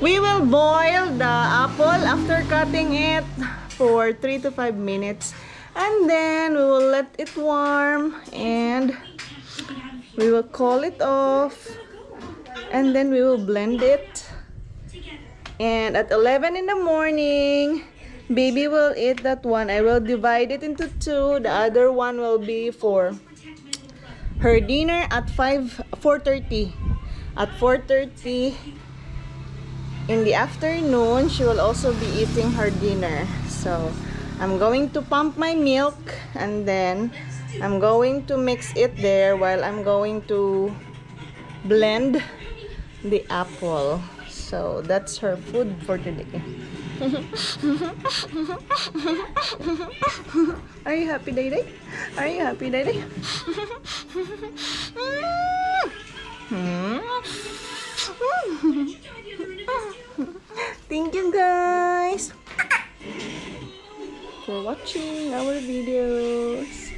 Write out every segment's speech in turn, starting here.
We will boil the apple after cutting it for 3 to 5 minutes. And then we will let it warm and we will cool it off. And then we will blend it. And at 11 in the morning, baby will eat that one. I will divide it into two. The other one will be for her dinner at 4:30. At 4:30 in the afternoon, she will also be eating her dinner. So I'm going to pump my milk and then I'm going to mix it there while I'm going to blend the apple. So that's her food for today. Are you happy, Day? Are you happy, Day? Thank you guys for watching our videos.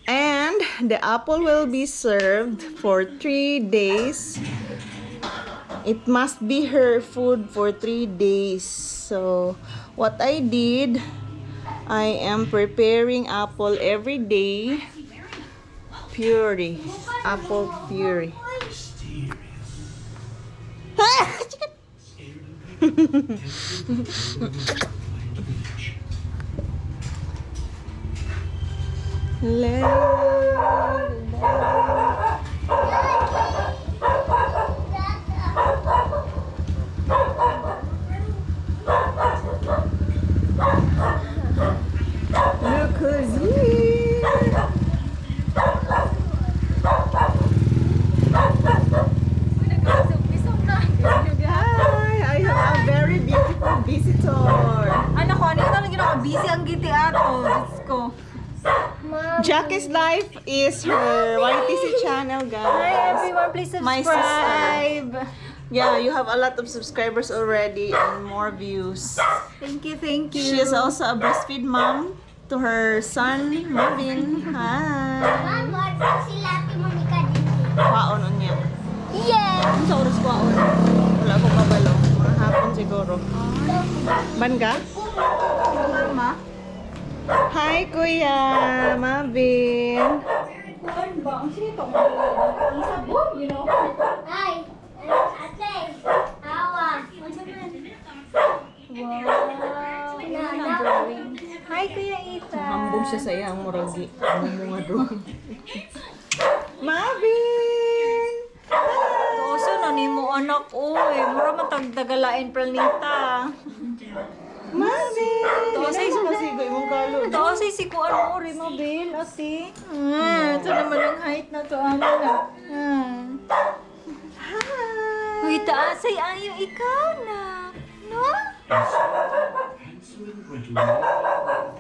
And the apple will be served for 3 days. It must be her food for 3 days. So what I did, I am preparing apple every day. Puree. Apple puree. Look who's here. Hi, I have a very beautiful visitor. Ano ko, ano yung busy ang giti ato. Diyos ko. Jackie's Life is her YTC channel, guys. Hi everyone, please My subscribe. Yeah, you have a lot of subscribers already and more views. Thank you, thank you. She is also a breastfeed mom to her son, Marvin. Hi. Kwaon on niya. Yeah! Ang sa oras ko ako. Wala akong kabalo. Mga hapon siguro. Ban ka? Mama? Hi, Kuya Marvin. Kuan ba? Ang sinito ko. Ang sabon, you know? Hi, ate. Awa. Wow. Yun ang drawing. Hi, Kuya Ita. Hambog siya sa iya ang muragi. Ang mga drawing. Marvin! Toso na ni mo anak ko eh. Mura matagdagalain pranita. Marvin! Toso Ilay mo kasi imong kalo. Toso si kuan mo rin mo, Bill, ate. Ito naman ang height na to, ano na. Hi! Uy, taasay ayo ikaw na. No?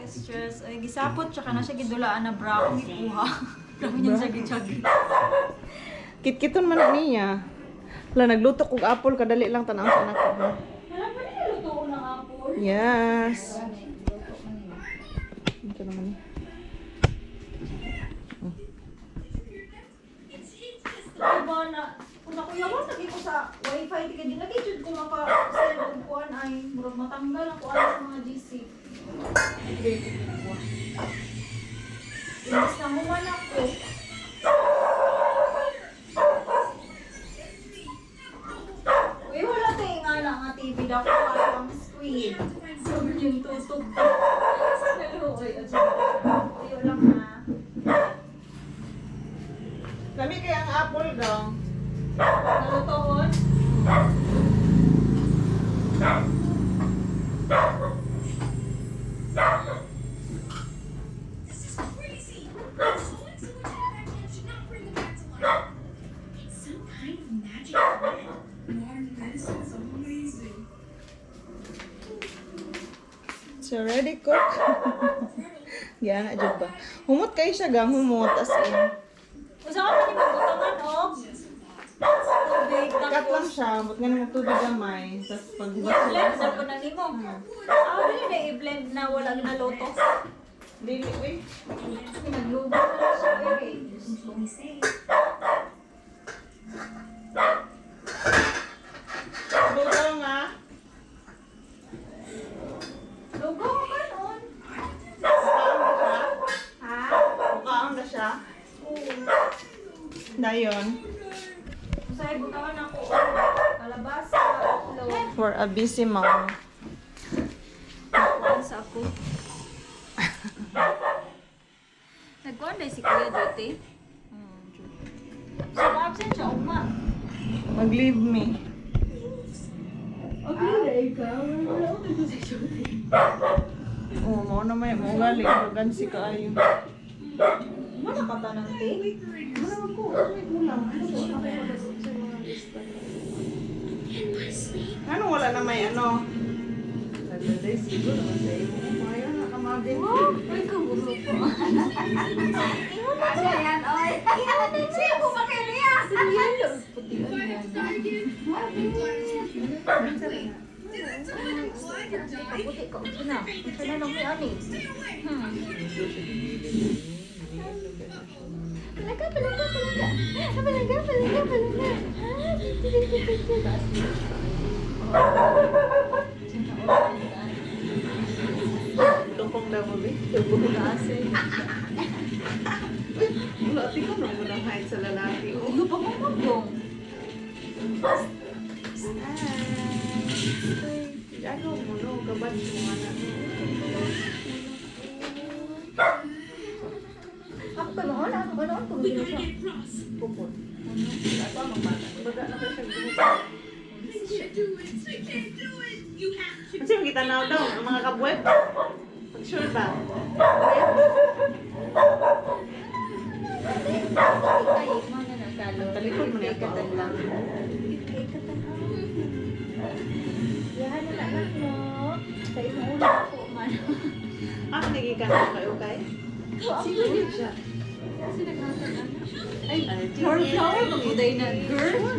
Stress. Ay, gisapot, tsaka na siya gidulaan na bra akong ikuha. Kami niya siya gitsagi. Kit-kiton man niya. Wala, nagluto kong apple. Kadali lang tanaw sa anak ko. Wala pa rin naluto ng apple. Yes. Ito naman. Diba na, kung nakuyawan, lagi ko sa wifi, di ka din lagi, jud ko maka-send og kuan ay, murag matanggal ang kuan sa mga GC. Imbis na human ako. Uy, wala tayo nga lang nga TV daw ko ang squid. Sabi yung tutog ko. Hello, oy, ayaw lang na. Lami kaya ang apple daw. Nalutoon? So ready cook. Yan na jud ba. Humot kay siya gang humot as in. Usa ka man yung magbutangan og tubig Cut lang tapos siya, but nga naman tubig gamay. Tapos pag i-blend na po na nimo. Dili na i-blend na wala na loto. Dili, wait. Naglubo na siya eh. Dayon. Usay, butawan ako. Kalabasa, itlog. For a busy mom. Kuhaan sa ako. Nagkuhan dahil si Kuya duty. So, absent siya, uma. Mag-leave me. Okay na ikaw. Wala ko dito sa duty. Oo, mo na may mo gali. Lugan si kaayo. Mana ka tanang te? Ano ako? May kulang. Ano wala na may ano? Nagladay siguro naman sa iyo. Ayaw na kamabing. Ay, kabulo ko. Ano yan, oy? Siya po makiliya. Siya lang. Putian yan. Kaputi ko. Ito na. Ito na nung ani. Palaga. Lupong daw mo, Bi. Tubo na ase. Lati ko na muna kahit sa lalaki. Ulo pa mo magong. Ano mo, no? Kabat mo nga na. Ako ka noon? Ako ka noon? Kung hindi siya. Pupot. Ako ang magbata. Baga na kayo siya gusto. Kasi makita na daw, ang mga kabwet. Pag-sure ba? Ikay, mga nagkalo. Talikod mo na yung katan lang. Yahan na anak mo. Sa imong ulo ako man. Ah, nagigikan na kayo, kay? Sino din siya? Kasi nagkatan anak. Ay, Flower mabuday na girl.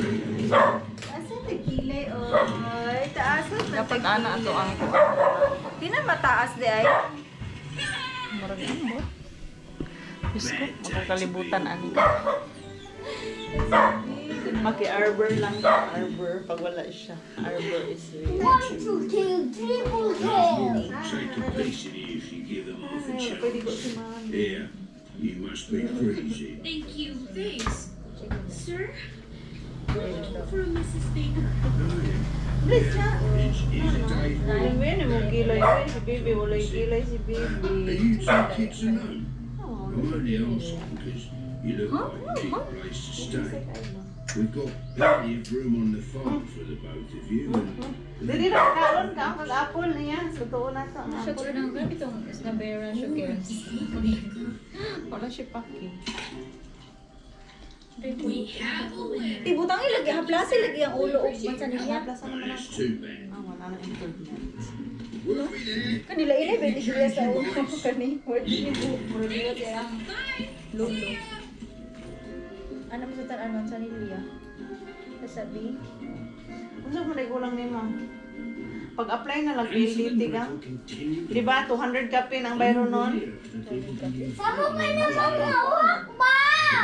Asa nagkilay oy? Taas na Dapat ana ato ang Di na mataas di ay. marami ang bot. Diyos ko, magkakalibutan ani. Maki-arbor lang siya. Arbor, pag wala siya. Arbor is real. 1, 2, 3, triple kill. Take a piece of you if you give them half a chance. Pwede ko si Mami. Here, you must be crazy. Thank you. Thanks. Sir? For Mrs. Baker. Please siya. He's a day Ano ba yun? Mong kilay yun. Si Baby, wala yung kilay si Are Baby. you two kids alone? Oh, I'm only asking because you look like a cheap place to stay. We've got plenty of room on the farm for the both of you. Dili na karon ka ang pag-apple niya. Totoo na to. ang Siya apple. ko nang grabe itong snabera siya kaya. Wala siya paki. We have a winner. Ibutang ilagi haplasi lagi ang ulo og mansa niya. Plasa naman That's ako. too bad. Ah, wala na improvement. Were we there? Kanila ini ba di siya sa ulo kani. Word ni bu. Murag niya kaya ang lulo. Ano mo sa tanan mansa niya? Sabi. Unsa man ay kulang ni ma'am? Pag-apply na lang PLDT ka. Continue. Di ba 200 ka pin ang bayro nun? Sama ka na sa hawak ba?